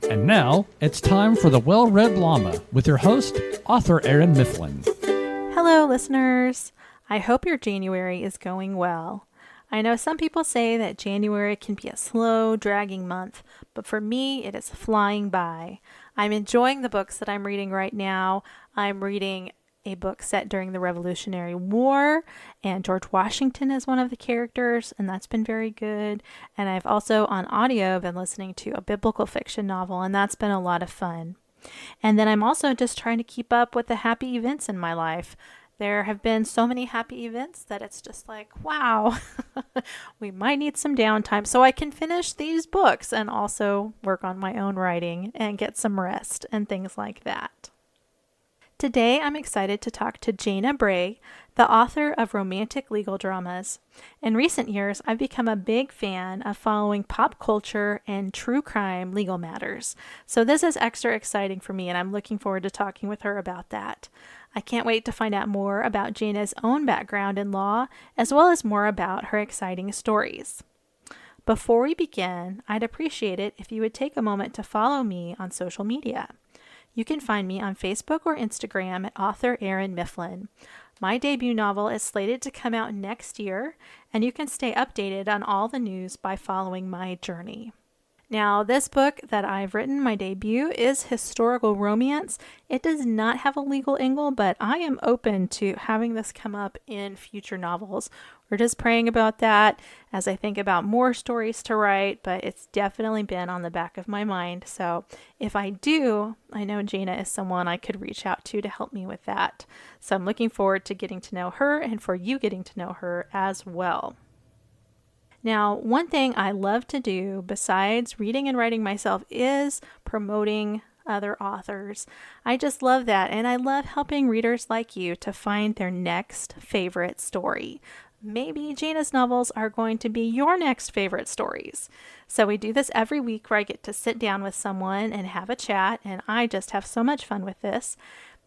And now, it's time for the Well-Read Llama with your host, author Erin Mifflin. Hello, listeners. I hope your January is going well. I know some people say that January can be a slow, dragging month, but for me, it is flying by. I'm enjoying the books that I'm reading right now. I'm reading a book set during the Revolutionary War, and George Washington is one of the characters, and that's been very good. And I've also, on audio, been listening to a biblical fiction novel, and that's been a lot of fun. And then I'm also just trying to keep up with the happy events in my life. There have been so many happy events that it's just like, wow, we might need some downtime so I can finish these books and also work on my own writing and get some rest and things like that. Today, I'm excited to talk to Jayna Breigh, the author of romantic legal dramas. In recent years, I've become a big fan of following pop culture and true crime legal matters. So this is extra exciting for me, and I'm looking forward to talking with her about that. I can't wait to find out more about Jayna's own background in law, as well as more about her exciting stories. Before we begin, I'd appreciate it if you would take a moment to follow me on social media. You can find me on Facebook or Instagram at author Erin Mifflin. My debut novel is slated to come out next year, and you can stay updated on all the news by following my journey. Now, this book that I've written, my debut, is historical romance. It does not have a legal angle, but I am open to having this come up in future novels. We're just praying about that as I think about more stories to write, but it's definitely been on the back of my mind. So if I do, I know Jayna is someone I could reach out to help me with that. So I'm looking forward to getting to know her and for you getting to know her as well. Now, one thing I love to do besides reading and writing myself is promoting other authors. I just love that, and I love helping readers like you to find their next favorite story. Maybe Jayna's novels are going to be your next favorite stories. So we do this every week where I get to sit down with someone and have a chat, and I just have so much fun with this.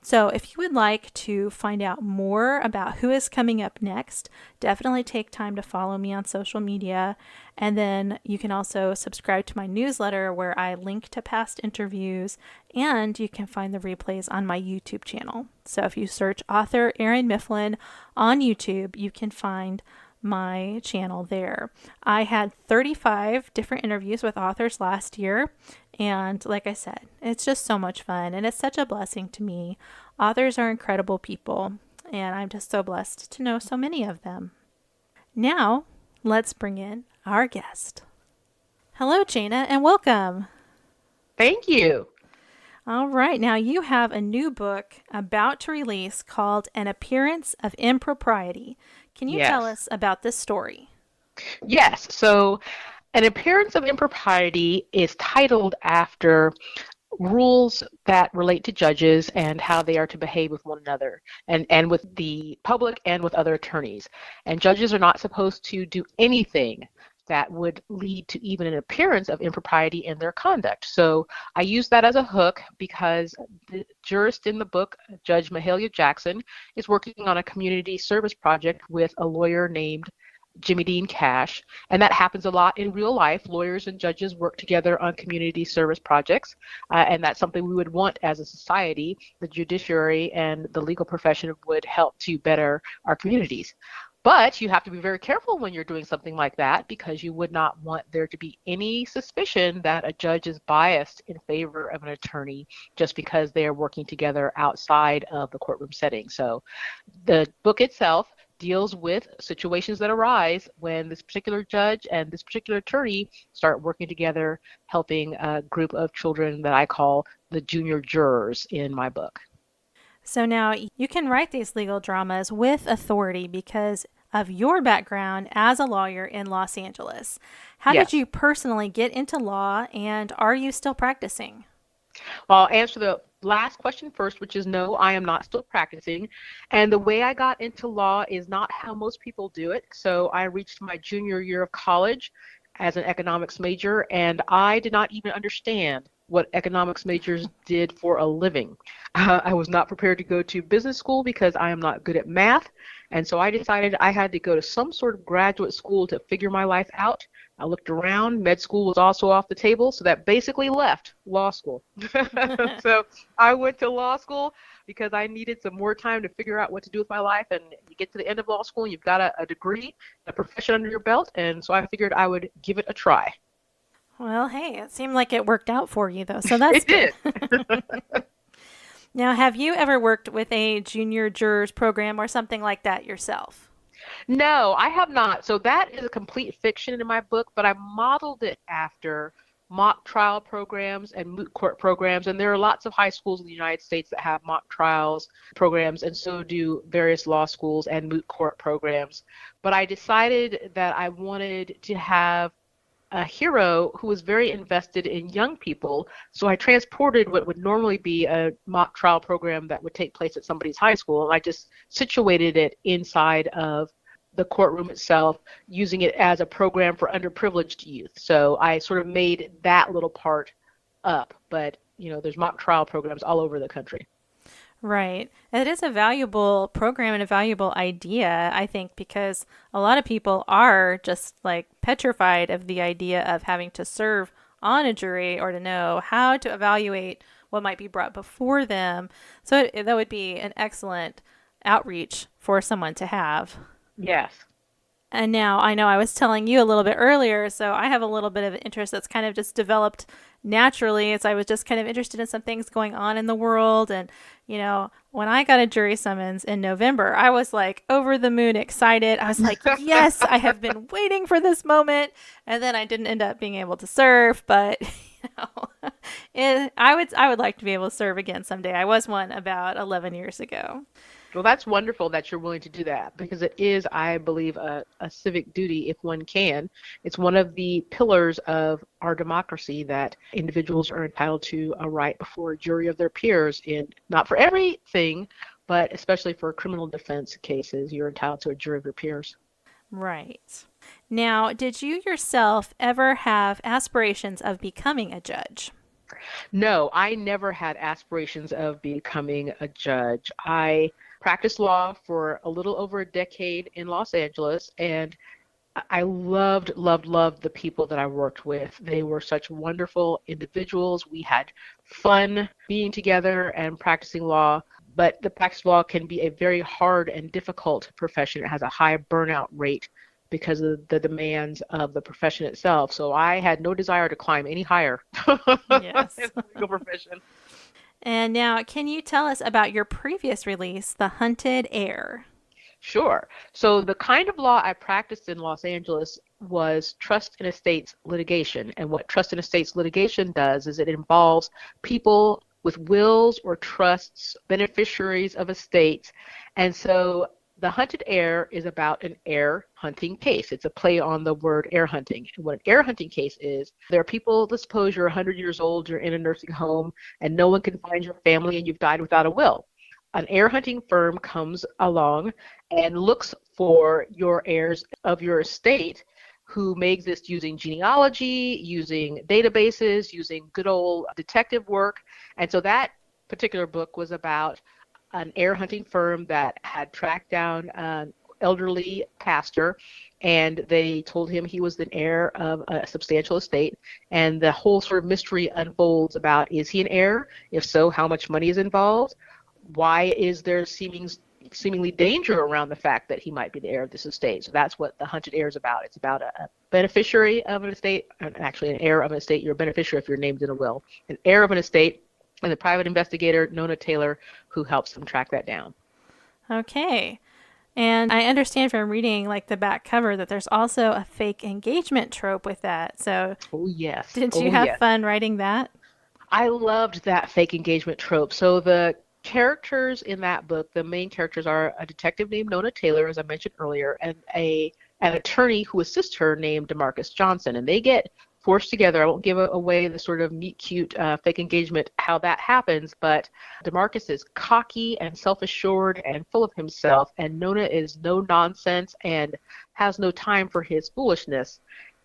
So if you would like to find out more about who is coming up next, definitely take time to follow me on social media. And then you can also subscribe to my newsletter where I link to past interviews, and you can find the replays on my YouTube channel. So if you search author Erin Mifflin on YouTube, you can find my channel there. I had 35 different interviews with authors last year, and like I said, it's just so much fun, and it's such a blessing to me. Authors are incredible people, and I'm just so blessed to know so many of them. Now, let's bring in our guest. Hello, Jayna, and welcome. Thank you. All right, now you have a new book about to release called An Appearance of Impropriety. Can you tell us about this story? Yes. So, An Appearance of Impropriety is titled after rules that relate to judges and how they are to behave with one another and with the public and with other attorneys. And judges are not supposed to do anything that would lead to even an appearance of impropriety in their conduct. So I use that as a hook because the jurist in the book, Judge Mahalia Jackson, is working on a community service project with a lawyer named Jimmy Dean Cash, and that happens a lot in real life. Lawyers and judges work together on community service projects, and that's something we would want as a society. The judiciary and the legal profession would help to better our communities. But you have to be very careful when you're doing something like that because you would not want there to be any suspicion that a judge is biased in favor of an attorney just because they are working together outside of the courtroom setting. So the book itself deals with situations that arise when this particular judge and this particular attorney start working together, helping a group of children that I call the junior jurors in my book. So now you can write these legal dramas with authority because of your background as a lawyer in Los Angeles. How did you personally get into law, and are you still practicing? Well, I'll answer the last question first, which is no, I am not still practicing. And the way I got into law is not how most people do it. So I reached my junior year of college as an economics major, and I did not even understand what economics majors did for a living. I was not prepared to go to business school because I am not good at math. And so I decided I had to go to some sort of graduate school to figure my life out. I looked around. Med school was also off the table, so that basically left law school. So I went to law school because I needed some more time to figure out what to do with my life. And you get to the end of law school, you've got a degree, a profession under your belt, and so I figured I would give it a try. Well, hey, it seemed like it worked out for you, though, so that's It good. did. Now, have you ever worked with a junior jurors program or something like that yourself? No, I have not. So that is a complete fiction in my book, but I modeled it after mock trial programs and moot court programs. And there are lots of high schools in the United States that have mock trials programs, and so do various law schools and moot court programs. But I decided that I wanted to have a hero who was very invested in young people. So I transported what would normally be a mock trial program that would take place at somebody's high school, and I just situated it inside of the courtroom itself, using it as a program for underprivileged youth. So I sort of made that little part up, but there's mock trial programs all over the country. Right. It is a valuable program and a valuable idea, I think, because a lot of people are just like petrified of the idea of having to serve on a jury or to know how to evaluate what might be brought before them. So that would be an excellent outreach for someone to have. Yes. And now I know I was telling you a little bit earlier, so I have a little bit of an interest that's kind of just developed naturally as I was just kind of interested in some things going on in the world. And, when I got a jury summons in November, I was like over the moon excited. I was like, yes, I have been waiting for this moment. And then I didn't end up being able to serve, but I would like to be able to serve again someday. I was one about 11 years ago. Well, that's wonderful that you're willing to do that, because it is, I believe, a civic duty if one can. It's one of the pillars of our democracy that individuals are entitled to a right before a jury of their peers in, not for everything, but especially for criminal defense cases, you're entitled to a jury of your peers. Right. Now, did you yourself ever have aspirations of becoming a judge? No, I never had aspirations of becoming a judge. I practiced law for a little over a decade in Los Angeles, and I loved, loved, loved the people that I worked with. They were such wonderful individuals. We had fun being together and practicing law, but the practice of law can be a very hard and difficult profession. It has a high burnout rate because of the demands of the profession itself. So I had no desire to climb any higher Yes. in the legal profession. And now, can you tell us about your previous release, The Hunted Heir? Sure. So the kind of law I practiced in Los Angeles was trust and estates litigation. And what trust and estates litigation does is it involves people with wills or trusts, beneficiaries of estates. And so the hunted heir is about an heir hunting case. It's a play on the word heir hunting. And what an heir hunting case is, there are people, let's suppose you're 100 years old, you're in a nursing home, and no one can find your family and you've died without a will. An heir hunting firm comes along and looks for your heirs of your estate, who may exist using genealogy, using databases, using good old detective work. And so that particular book was about an heir hunting firm that had tracked down an elderly pastor, and they told him he was the heir of a substantial estate. And the whole sort of mystery unfolds about, is he an heir? If so, how much money is involved? Why is there seemingly danger around the fact that he might be the heir of this estate? So that's what The Hunted Heir is about. It's about a beneficiary of an estate, actually an heir of an estate. You're a beneficiary if you're named in a will. An heir of an estate, and the private investigator, Nona Taylor, who helps them track that down. Okay. And I understand from reading like the back cover that there's also a fake engagement trope with that. So Oh, yes. did Oh, you have yes. fun writing that? I loved that fake engagement trope. So the characters in that book, the main characters are a detective named Nona Taylor, as I mentioned earlier, and an attorney who assists her named DeMarcus Johnson. And they get forced together. I won't give away the sort of meet cute fake engagement, how that happens, but DeMarcus is cocky and self-assured and full of himself, and Nona is no nonsense and has no time for his foolishness.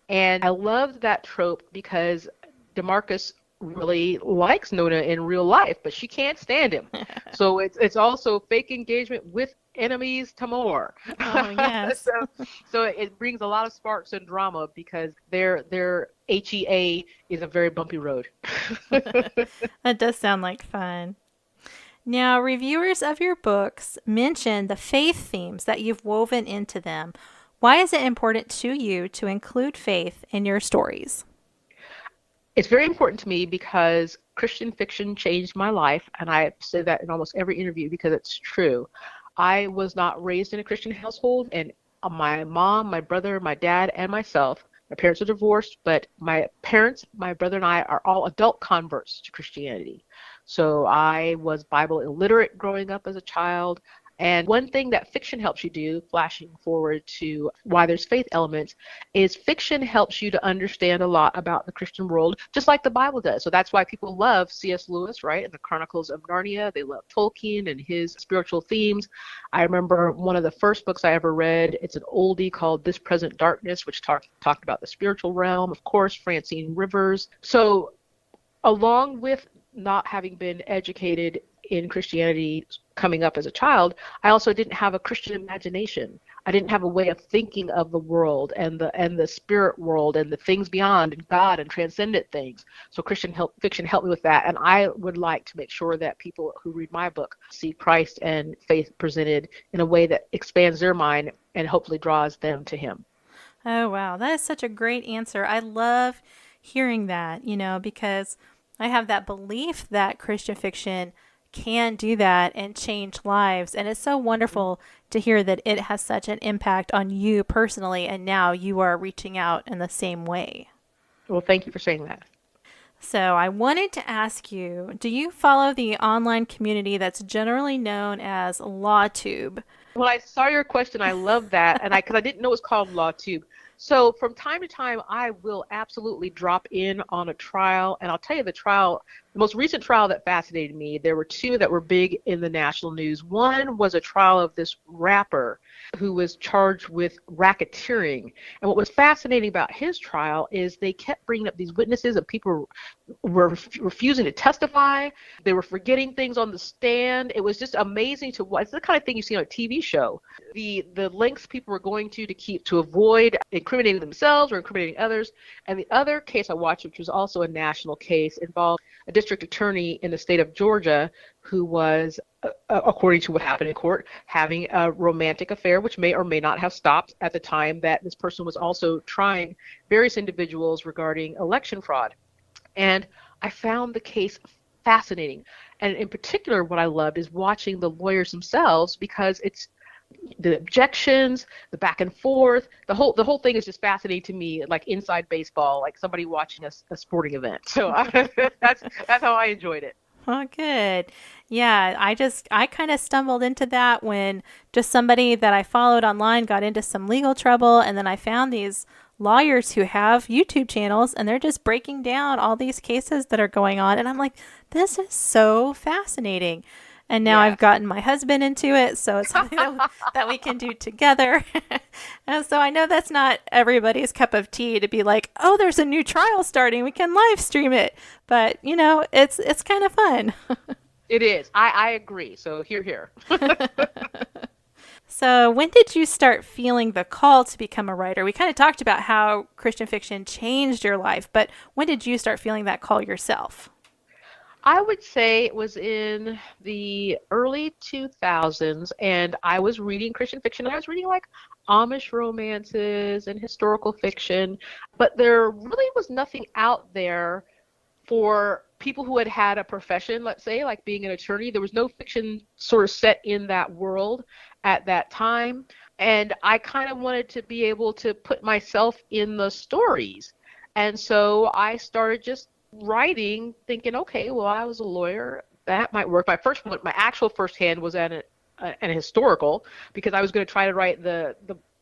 And I loved that trope because DeMarcus really likes Nona in real life, but she can't stand him. So it's also fake engagement with enemies to more. Oh, yes. So it brings a lot of sparks and drama because their HEA is a very bumpy road. That does sound like fun. Now, reviewers of your books mention the faith themes that you've woven into them. Why is it important to you to include faith in your stories? It's very important to me because Christian fiction changed my life, and I say that in almost every interview because it's true. I was not raised in a Christian household, and my mom, my brother, my dad, and myself, my parents are divorced, but my parents, my brother, and I are all adult converts to Christianity. So I was Bible illiterate growing up as a child. And one thing that fiction helps you do, flashing forward to why there's faith elements, is fiction helps you to understand a lot about the Christian world, just like the Bible does. So that's why people love C.S. Lewis, right, and the Chronicles of Narnia. They love Tolkien and his spiritual themes. I remember one of the first books I ever read, it's an oldie called This Present Darkness, which talked about the spiritual realm, of course, Francine Rivers. So along with not having been educated in Christianity coming up as a child, I also didn't have a Christian imagination. I didn't have a way of thinking of the world and the spirit world and the things beyond and God and transcendent things. So fiction helped me with that. And I would like to make sure that people who read my book see Christ and faith presented in a way that expands their mind and hopefully draws them to him. Oh, wow. That is such a great answer. I love hearing that, because I have that belief that Christian fiction can do that and change lives. And it's so wonderful to hear that it has such an impact on you personally, and now you are reaching out in the same way. Well, thank you for saying that. So I wanted to ask you, do you follow the online community that's generally known as LawTube? When I saw your question, I love that, and because I didn't know it was called LawTube. So from time to time, I will absolutely drop in on a trial, and I'll tell you the most recent trial that fascinated me, there were two that were big in the national news. One was a trial of this rapper who was charged with racketeering, and what was fascinating about his trial is they kept bringing up these witnesses, and people were refusing to testify. They were forgetting things on the stand. It was just amazing to watch. It's the kind of thing you see on a TV show. The lengths people were going to avoid incriminating themselves or incriminating others. And the other case I watched, which was also a national case, involved a district attorney in the state of Georgia who was, according to what happened in court, having a romantic affair, which may or may not have stopped at the time that this person was also trying various individuals regarding election fraud. And I found the case fascinating. And in particular, what I loved is watching the lawyers themselves, because it's the objections, the back and forth, the whole thing is just fascinating to me, like inside baseball, like somebody watching a sporting event. So that's how I enjoyed it. Oh, good. Yeah, I kind of stumbled into that when just somebody that I followed online got into some legal trouble, and then I found these lawyers who have YouTube channels, and they're just breaking down all these cases that are going on, and I'm like, this is so fascinating. And now I've gotten my husband into it, so it's something that we can do together. And so I know that's not everybody's cup of tea to be like, oh, there's a new trial starting, we can live stream it. But, it's kind of fun. It is. I agree. So here. So when did you start feeling the call to become a writer? We kind of talked about how Christian fiction changed your life, but when did you start feeling that call yourself? I would say it was in the early 2000s, and I was reading Christian fiction. I was reading like Amish romances and historical fiction, but there really was nothing out there for people who had had a profession, let's say, like being an attorney. There was no fiction sort of set in that world at that time, and I kind of wanted to be able to put myself in the stories. And so I started just writing, thinking, okay, well, I was a lawyer, that might work. My actual first hand was at an historical, because I was going to try to write the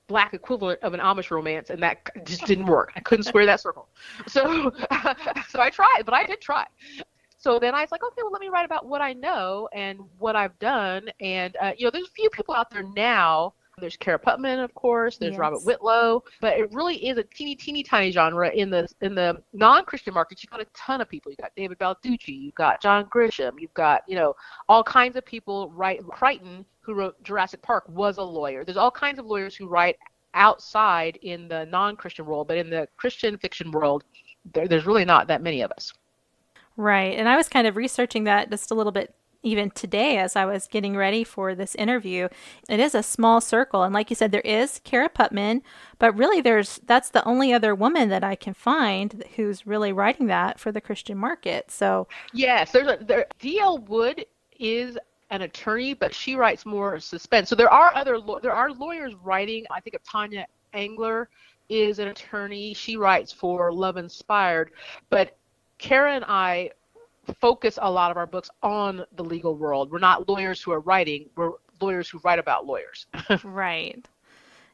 black equivalent of an Amish romance, and that just didn't work. I couldn't square that circle. So I tried, but I did try. So then I was like, okay, well, let me write about what I know and what I've done. And there's a few people out there now There's Kara Putman, of course. There's Robert Yes. Whitlow, but it really is a teeny tiny genre in the non-Christian market. You've got a ton of people. You've got David Balducci, you've got John Grisham, you've got all kinds of people. Crichton, who wrote Jurassic Park, was a lawyer. There's all kinds of lawyers who write outside in the non-Christian world, but in the Christian fiction world, there's really not that many of us. Right. And I was kind of researching that just a little bit even today as I was getting ready for this interview. It is a small circle. And like you said, there is Kara Putman, but really that's the only other woman that I can find who's really writing that for the Christian market. So yes, D.L. Wood is an attorney, but she writes more suspense. So there are lawyers writing. I think of Tanya Angler is an attorney. She writes for Love Inspired, but Kara and I focus a lot of our books on the legal world. We're not lawyers who are writing. We're lawyers who write about lawyers. Right.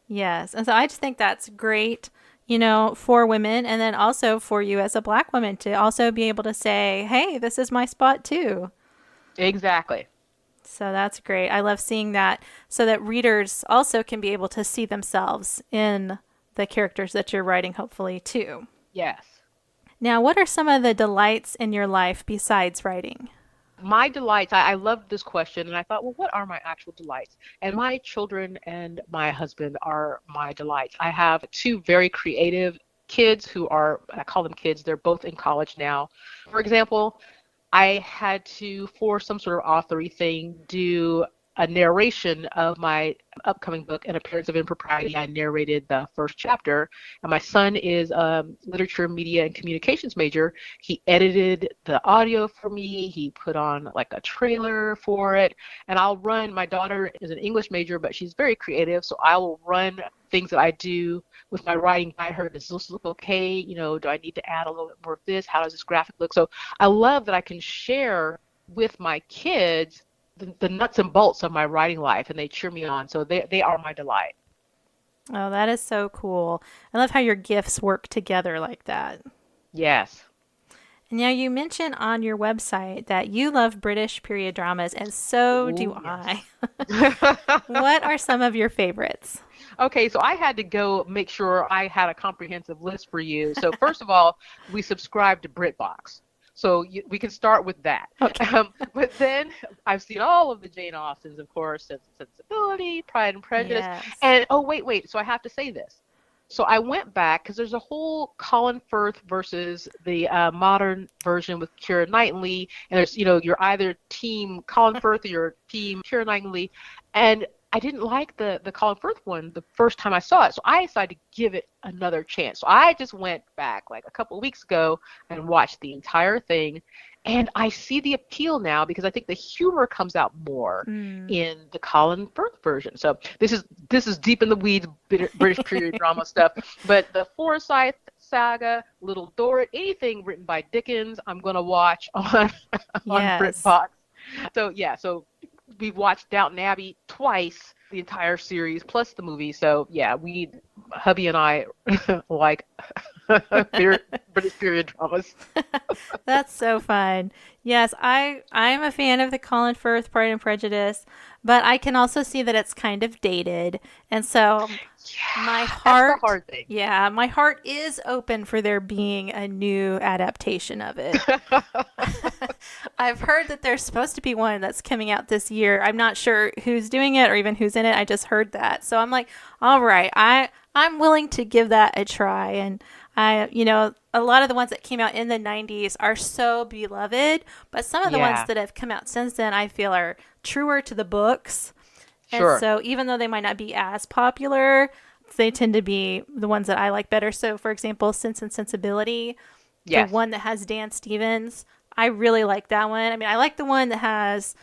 Yes. And so I just think that's great, for women, and then also for you as a Black woman to also be able to say, hey, this is my spot too. Exactly. So that's great. I love seeing that so that readers also can be able to see themselves in the characters that you're writing, hopefully, too. Yes. Now, what are some of the delights in your life besides writing? My delights, I love this question, and I thought, well, what are my actual delights? And my children and my husband are my delights. I have two very creative kids I call them kids, they're both in college now. For example, I had to, for some sort of authory thing, do a narration of my upcoming book, An Appearance of Impropriety. I narrated the first chapter, and my son is a literature, media, and communications major. He edited the audio for me. He put on like a trailer for it, and my daughter is an English major, but she's very creative, so I will run things that I do with my writing by her. Does this look okay? Do I need to add a little bit more of this? How does this graphic look? So I love that I can share with my kids the nuts and bolts of my writing life, and they cheer me on. So they are my delight. Oh, that is so cool. I love how your gifts work together like that. Yes. Now, you mentioned on your website that you love British period dramas, and so do yes. I. What are some of your favorites? Okay, so I had to go make sure I had a comprehensive list for you. So first of all, we subscribe to BritBox. So we can start with that. Okay. But then I've seen all of the Jane Austens, of course, Sense and Sensibility, Pride and Prejudice. Yes. And, wait. So I have to say this. So I went back, because there's a whole Colin Firth versus the modern version with Keira Knightley. And there's, you're either team Colin Firth or you're team Keira Knightley. And I didn't like the Colin Firth one the first time I saw it, so I decided to give it another chance. So I just went back like a couple of weeks ago and watched the entire thing, and I see the appeal now because I think the humor comes out more in the Colin Firth version. So this is deep in the weeds, British period drama stuff, but the Forsyth saga, Little Dorrit, anything written by Dickens, I'm going to watch on BritBox. So yeah, we've watched Downton Abbey twice, the entire series, plus the movie. So yeah, hubby and I like British period dramas. That's so fun. Yes, I'm a fan of the Colin Firth Pride and Prejudice, but I can also see that it's kind of dated. And so my heart, that's the hard thing. Yeah, my heart is open for there being a new adaptation of it. I've heard that there's supposed to be one that's coming out this year. I'm not sure who's doing it or even who's in it. I just heard that. So I'm like, all right, I'm willing to give that a try. And a lot of the ones that came out in the 90s are so beloved, but some of the ones that have come out since then, I feel are truer to the books. Sure. And so even though they might not be as popular, they tend to be the ones that I like better. So for example, Sense and Sensibility, the one that has Dan Stevens, I really like that one. I mean, I like the one that has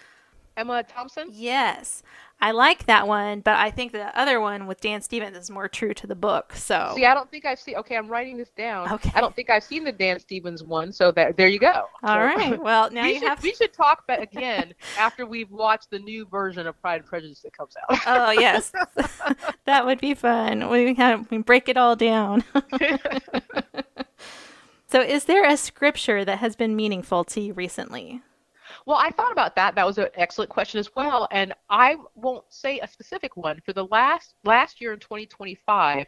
Emma Thompson. Yes. I like that one, but I think the other one with Dan Stevens is more true to the book. So see, I don't think I've seen. Okay, I'm writing this down. Okay. I don't think I've seen the Dan Stevens one. So there you go. All right. Well, now we should talk again after we've watched the new version of Pride and Prejudice that comes out. Oh yes, that would be fun. We break it all down. So, is there a scripture that has been meaningful to you recently? Well, I thought about that. That was an excellent question as well. And I won't say a specific one. For the last year in 2025,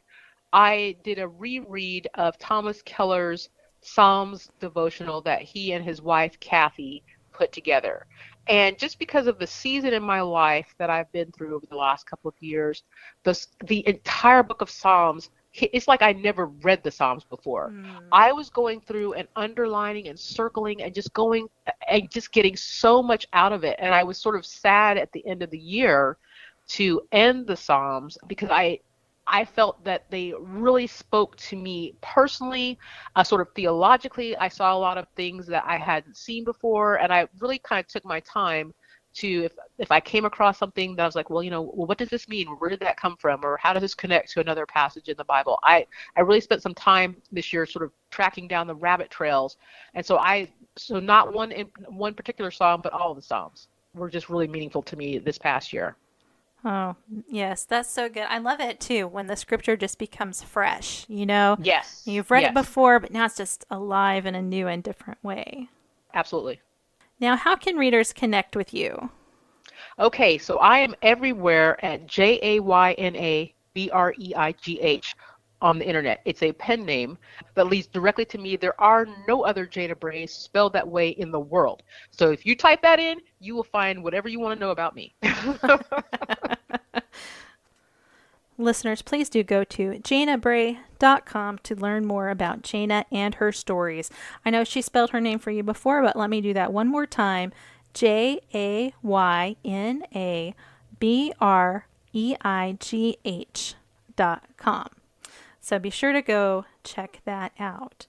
I did a reread of Thomas Keller's Psalms devotional that he and his wife Kathy put together. And just because of the season in my life that I've been through over the last couple of years, the entire book of Psalms, it's like I never read the Psalms before. I was going through and underlining and circling and just going and just getting so much out of it. And I was sort of sad at the end of the year to end the Psalms because I felt that they really spoke to me personally, sort of theologically. I saw a lot of things that I hadn't seen before, and I really kind of took my time to, if I came across something that I was like, well, what does this mean? Where did that come from? Or how does this connect to another passage in the Bible? I really spent some time this year sort of tracking down the rabbit trails. And so not one particular psalm, but all of the psalms were just really meaningful to me this past year. Oh, yes, that's so good. I love it too when the scripture just becomes fresh, you know? Yes. You've read it before, but now it's just alive in a new and different way. Absolutely. Now, how can readers connect with you? Okay, so I am everywhere at JaynaBreigh on the internet. It's a pen name that leads directly to me. There are no other Jayna Breigh spelled that way in the world. So if you type that in, you will find whatever you want to know about me. Listeners, please do go to JaynaBreigh.com to learn more about Jayna and her stories. I know she spelled her name for you before, but let me do that one more time. JaynaBreigh.com. So be sure to go check that out.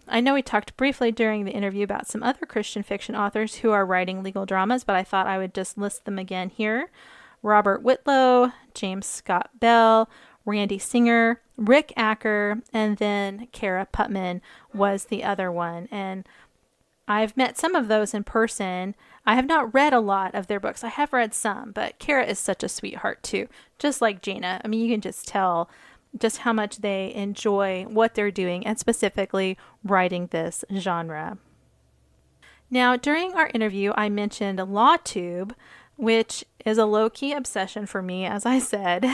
I know we talked briefly during the interview about some other Christian fiction authors who are writing legal dramas, but I thought I would just list them again here. Robert Whitlow, James Scott Bell, Randy Singer, Rick Acker, and then Kara Putman was the other one. And I've met some of those in person. I have not read a lot of their books. I have read some, but Kara is such a sweetheart too, just like Jayna. I mean, you can just tell just how much they enjoy what they're doing and specifically writing this genre. Now, during our interview, I mentioned LawTube, which is a low-key obsession for me, as I said.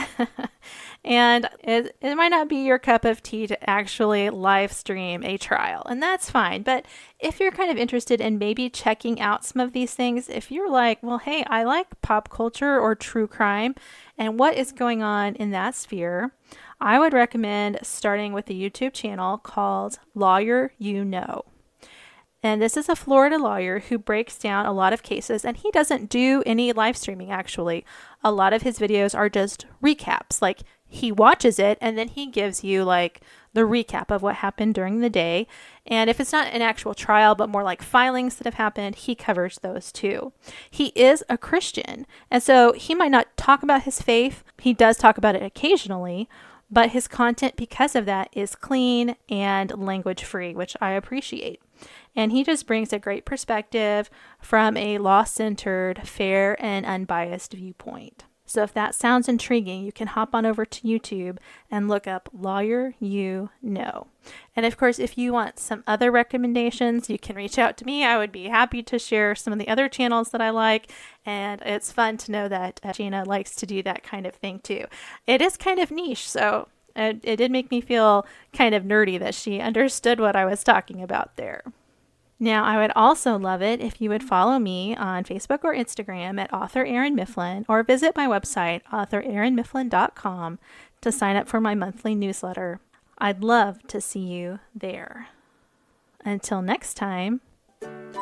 And it might not be your cup of tea to actually live stream a trial, and that's fine. But if you're kind of interested in maybe checking out some of these things, if you're like, well, hey, I like pop culture or true crime, and what is going on in that sphere, I would recommend starting with a YouTube channel called Lawyer You Know. And this is a Florida lawyer who breaks down a lot of cases, and he doesn't do any live streaming, actually. A lot of his videos are just recaps. Like, he watches it, and then he gives you, like, the recap of what happened during the day. And if it's not an actual trial, but more like filings that have happened, he covers those too. He is a Christian, and so he might not talk about his faith. He does talk about it occasionally, but his content, because of that, is clean and language free, which I appreciate. And he just brings a great perspective from a law-centered, fair, and unbiased viewpoint. So if that sounds intriguing, you can hop on over to YouTube and look up Lawyer You Know. And of course, if you want some other recommendations, you can reach out to me. I would be happy to share some of the other channels that I like. And it's fun to know that Jayna likes to do that kind of thing too. It is kind of niche, so it did make me feel kind of nerdy that she understood what I was talking about there. Now, I would also love it if you would follow me on Facebook or Instagram at author Erin Mifflin, or visit my website, authorerinmifflin.com, to sign up for my monthly newsletter. I'd love to see you there. Until next time,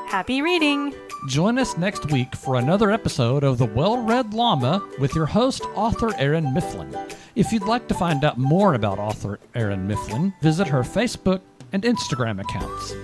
happy reading! Join us next week for another episode of The Well-Read Llama with your host, author Erin Mifflin. If you'd like to find out more about author Erin Mifflin, visit her Facebook and Instagram accounts.